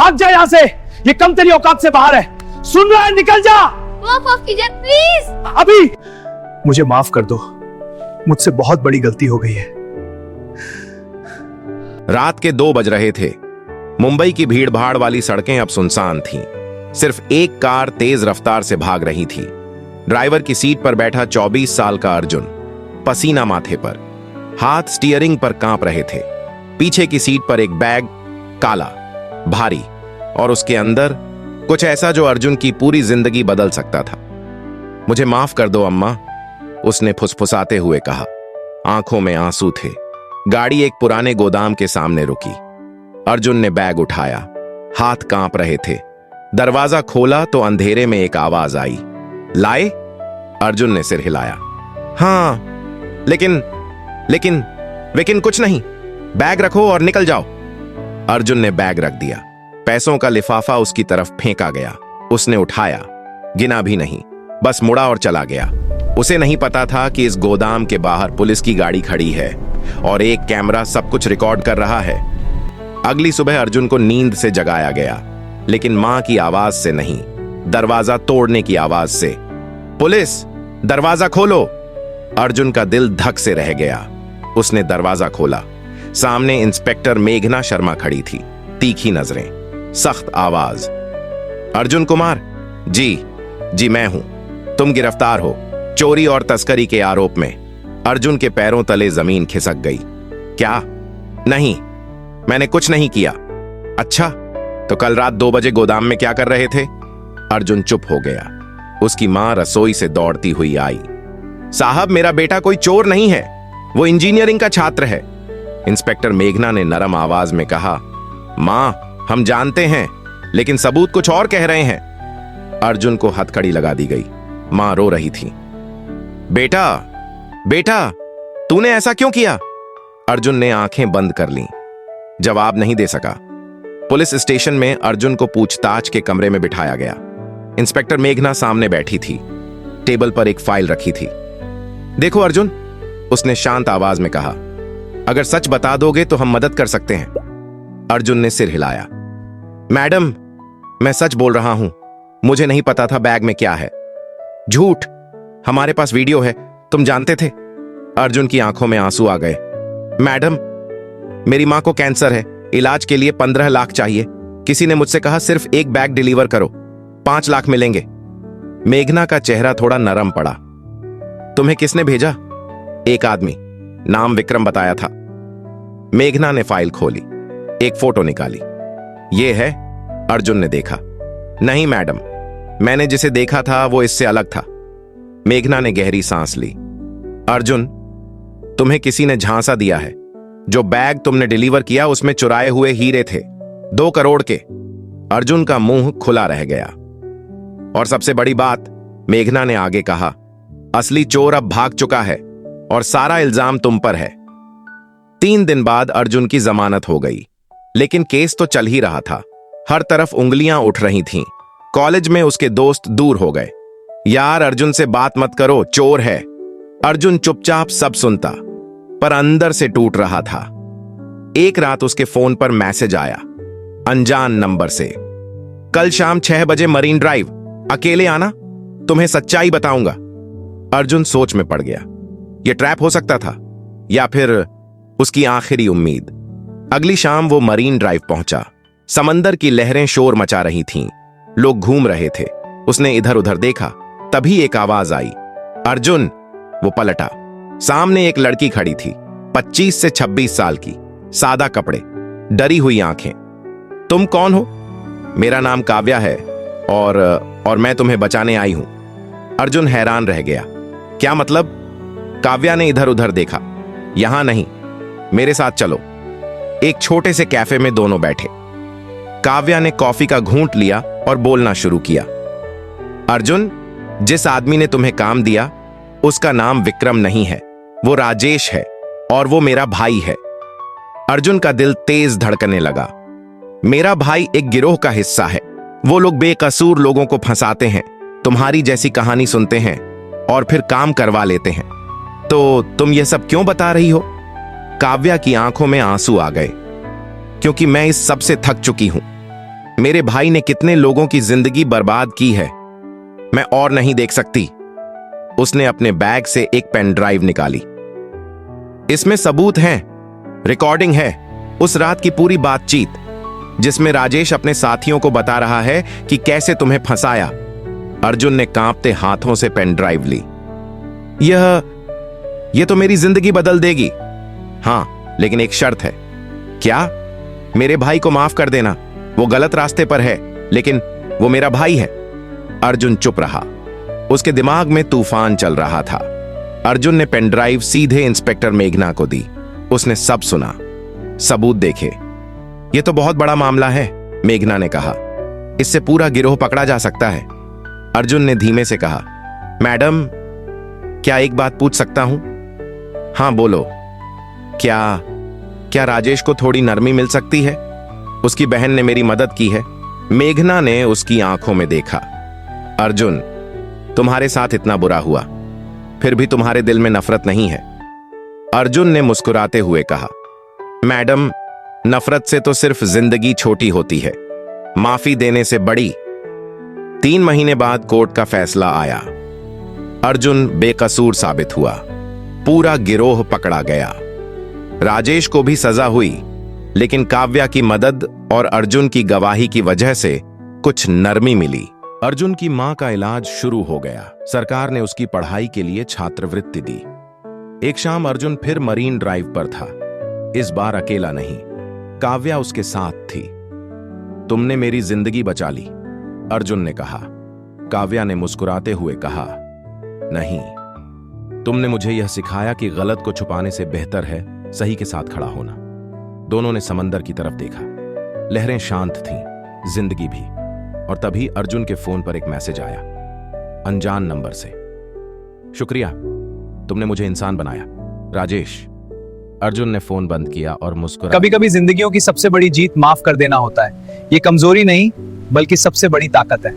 भाग जा यहाँ से, ये कम तेरी औकात से बाहर है, सुन रहा है? निकल जा। माफ कीजिए प्लीज। अभी मुझे माफ कर दो, मुझसे बहुत बड़ी गलती हो गई है। रात के 2 बज रहे थे। मुंबई की भीड़भाड़ वाली सड़कें अब सुनसान थीं। सिर्फ एक कार तेज रफ्तार से भाग रही थी। ड्राइवर की सीट पर बैठा 24 साल का अर्जुन, पसीना माथे पर, हाथ स्टीयरिंग पर कांप रहे थे। पीछे की सीट पर एक बैग, काला, भारी, और उसके अंदर कुछ ऐसा जो अर्जुन की पूरी जिंदगी बदल सकता था। मुझे माफ कर दो अम्मा, उसने फुसफुसाते हुए कहा। आंखों में आंसू थे। गाड़ी एक पुराने गोदाम के सामने रुकी। अर्जुन ने बैग उठाया, हाथ कांप रहे थे। दरवाजा खोला तो अंधेरे में एक आवाज आई, लाए? अर्जुन ने सिर हिलाया। हाँ, लेकिन कुछ नहीं, बैग रखो और निकल जाओ। अर्जुन ने बैग रख दिया। पैसों का लिफाफा उसकी तरफ फेंका गया। उसने उठाया, गिना भी नहीं, बस मुड़ा और चला गया। उसे नहीं पता था कि इस गोदाम के बाहर पुलिस की गाड़ी खड़ी है और एक कैमरा सब कुछ रिकॉर्ड कर रहा है। अगली सुबह अर्जुन को नींद से जगाया गया, लेकिन मां की आवाज से नहीं, दरवाजा तोड़ने की आवाज से। पुलिस, दरवाजा खोलो! अर्जुन का दिल धक से रह गया। उसने दरवाजा खोला। सामने इंस्पेक्टर मेघना शर्मा खड़ी थी, तीखी नजरें, सख्त आवाज। अर्जुन कुमार? जी मैं हूं। तुम गिरफ्तार हो, चोरी और तस्करी के आरोप में। अर्जुन के पैरों तले जमीन खिसक गई। क्या? नहीं, मैंने कुछ नहीं किया। अच्छा, तो कल रात 2 बजे गोदाम में क्या कर रहे थे? अर्जुन चुप हो गया। उसकी मां रसोई से दौड़ती हुई आई। साहब, मेरा बेटा कोई चोर नहीं है, वो इंजीनियरिंग का छात्र है। इंस्पेक्टर मेघना ने नरम आवाज में कहा। मां, हम जानते हैं, लेकिन सबूत कुछ और कह रहे हैं। अर्जुन को हथकड़ी लगा दी गई। मां रो रही थी। बेटा, तूने ऐसा क्यों किया? अर्जुन ने आंखें बंद कर लीं। जवाब नहीं दे सका। पुलिस स्टेशन में अर्जुन को पूछताछ के कमरे में बिठाया गया। इंस्पेक्टर मेघना सामने बैठी थी। टेबल पर एक फाइल रखी थी। देखो अर्जुन, उसने शांत आवाज में कहा, अगर सच बता दोगे तो हम मदद कर सकते हैं। अर्जुन ने सिर हिलाया। मैडम, मैं सच बोल रहा हूं, मुझे नहीं पता था बैग में क्या है। झूठ, हमारे पास वीडियो है, तुम जानते थे? अर्जुन की आंखों में आंसू आ गए। मैडम, मेरी मां को कैंसर है, इलाज के लिए 15 लाख चाहिए। किसी ने मुझसे कहा सिर्फ एक बैग डिलीवर करो, 5 लाख मिलेंगे। मेघना का चेहरा थोड़ा नरम पड़ा। तुम्हें किसने भेजा? एक आदमी, नाम विक्रम बताया था। मेघना ने फाइल खोली, एक फोटो निकाली। ये है? अर्जुन ने देखा। नहीं मैडम, मैंने जिसे देखा था वो इससे अलग था। मेघना ने गहरी सांस ली। अर्जुन, तुम्हें किसी ने झांसा दिया है। जो बैग तुमने डिलीवर किया उसमें चुराए हुए हीरे थे, 2 करोड़ के। अर्जुन का मुंह खुला रह गया। और सबसे बड़ी बात, मेघना ने आगे कहा, असली चोर अब भाग चुका है और सारा इल्जाम तुम पर है। 3 दिन बाद अर्जुन की जमानत हो गई, लेकिन केस तो चल ही रहा था। हर तरफ उंगलियां उठ रही थीं। कॉलेज में उसके दोस्त दूर हो गए। यार, अर्जुन से बात मत करो, चोर है। अर्जुन चुपचाप सब सुनता, पर अंदर से टूट रहा था। एक रात उसके फोन पर मैसेज आया, अनजान नंबर से, कल शाम 6 बजे मरीन ड्राइव, अकेले आना, तुम्हें सच्चाई बताऊंगा। अर्जुन सोच में पड़ गया। यह ट्रैप हो सकता था, या फिर उसकी आखिरी उम्मीद। अगली शाम वो मरीन ड्राइव पहुंचा। समंदर की लहरें शोर मचा रही थीं, लोग घूम रहे थे। उसने इधर उधर देखा, तभी एक आवाज आई, अर्जुन। वो पलटा। सामने एक लड़की खड़ी थी, 25 से 26 साल की, सादा कपड़े, डरी हुई आंखें। तुम कौन हो? मेरा नाम काव्या है और मैं तुम्हें बचाने आई हूं। अर्जुन हैरान रह गया। क्या मतलब? काव्या ने इधर उधर देखा। यहां नहीं, मेरे साथ चलो। एक छोटे से कैफे में दोनों बैठे। काव्या ने कॉफी का घूंट लिया और बोलना शुरू किया। अर्जुन, जिस आदमी ने तुम्हें काम दिया उसका नाम विक्रम नहीं है, वो राजेश है और वो मेरा भाई है। अर्जुन का दिल तेज धड़कने लगा। मेरा भाई एक गिरोह का हिस्सा है। वो लोग बेकसूर लोगों को फंसाते हैं, तुम्हारी जैसी कहानी सुनते हैं और फिर काम करवा लेते हैं। तो तुम ये सब क्यों बता रही हो? काव्या की आंखों में आंसू आ गए। क्योंकि मैं इस सब से थक चुकी हूं। मेरे भाई ने कितने लोगों की जिंदगी बर्बाद की है, मैं और नहीं देख सकती। उसने अपने बैग से एक पेन ड्राइव निकाली। इसमें सबूत हैं, रिकॉर्डिंग है, उस रात की पूरी बातचीत, जिसमें राजेश अपने साथियों को बता रहा है कि कैसे तुम्हें फंसाया। अर्जुन ने कांपते हाथों से पेन ड्राइव ली। यह तो मेरी जिंदगी बदल देगी। हाँ, लेकिन एक शर्त है। क्या? मेरे भाई को माफ कर देना। वो गलत रास्ते पर है, लेकिन वो मेरा भाई है। अर्जुन चुप रहा। उसके दिमाग में तूफान चल रहा था। अर्जुन ने पेन ड्राइव सीधे इंस्पेक्टर मेघना को दी। उसने सब सुना, सबूत देखे। यह तो बहुत बड़ा मामला है, मेघना ने कहा। इससे पूरा गिरोह पकड़ा जा सकता है। अर्जुन ने धीमे से कहा, मैडम, क्या एक बात पूछ सकता हूं? हां, बोलो। क्या राजेश को थोड़ी नरमी मिल सकती है? उसकी बहन ने मेरी मदद की है। मेघना ने उसकी आंखों में देखा। अर्जुन, तुम्हारे साथ इतना बुरा हुआ, फिर भी तुम्हारे दिल में नफरत नहीं है। अर्जुन ने मुस्कुराते हुए कहा, मैडम, नफरत से तो सिर्फ जिंदगी छोटी होती है, माफी देने से बड़ी। 3 महीने बाद कोर्ट का फैसला आया। अर्जुन बेकसूर साबित हुआ। पूरा गिरोह पकड़ा गया। राजेश को भी सजा हुई, लेकिन काव्या की मदद और अर्जुन की गवाही की वजह से कुछ नरमी मिली। अर्जुन की मां का इलाज शुरू हो गया। सरकार ने उसकी पढ़ाई के लिए छात्रवृत्ति दी। एक शाम अर्जुन फिर मरीन ड्राइव पर था। इस बार अकेला नहीं, काव्या उसके साथ थी। तुमने मेरी जिंदगी बचा ली, अर्जुन ने कहा। काव्या ने मुस्कुराते हुए कहा, नहीं, तुमने मुझे यह सिखाया कि गलत को छुपाने से बेहतर है सही के साथ खड़ा होना। दोनों ने समंदर की तरफ देखा। लहरें शांत थीं, जिंदगी भी। और तभी अर्जुन के फोन पर एक मैसेज आया, अनजान नंबर से। शुक्रिया, तुमने मुझे इंसान बनाया, राजेश। अर्जुन ने फोन बंद किया और मुस्कुरा। कभी कभी जिंदगियों की सबसे बड़ी जीत माफ कर देना होता है। ये कमजोरी नहीं, बल्कि सबसे बड़ी ताकत है।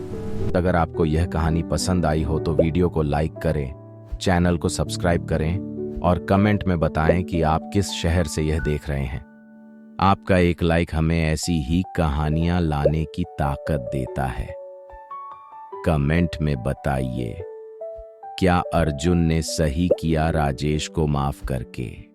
अगर आपको यह कहानी पसंद आई हो तो वीडियो को लाइक करें, चैनल को सब्सक्राइब करें और कमेंट में बताएं कि आप किस शहर से यह देख रहे हैं। आपका एक लाइक हमें ऐसी ही कहानियां लाने की ताकत देता है। कमेंट में बताइए, क्या अर्जुन ने सही किया राजेश को माफ करके?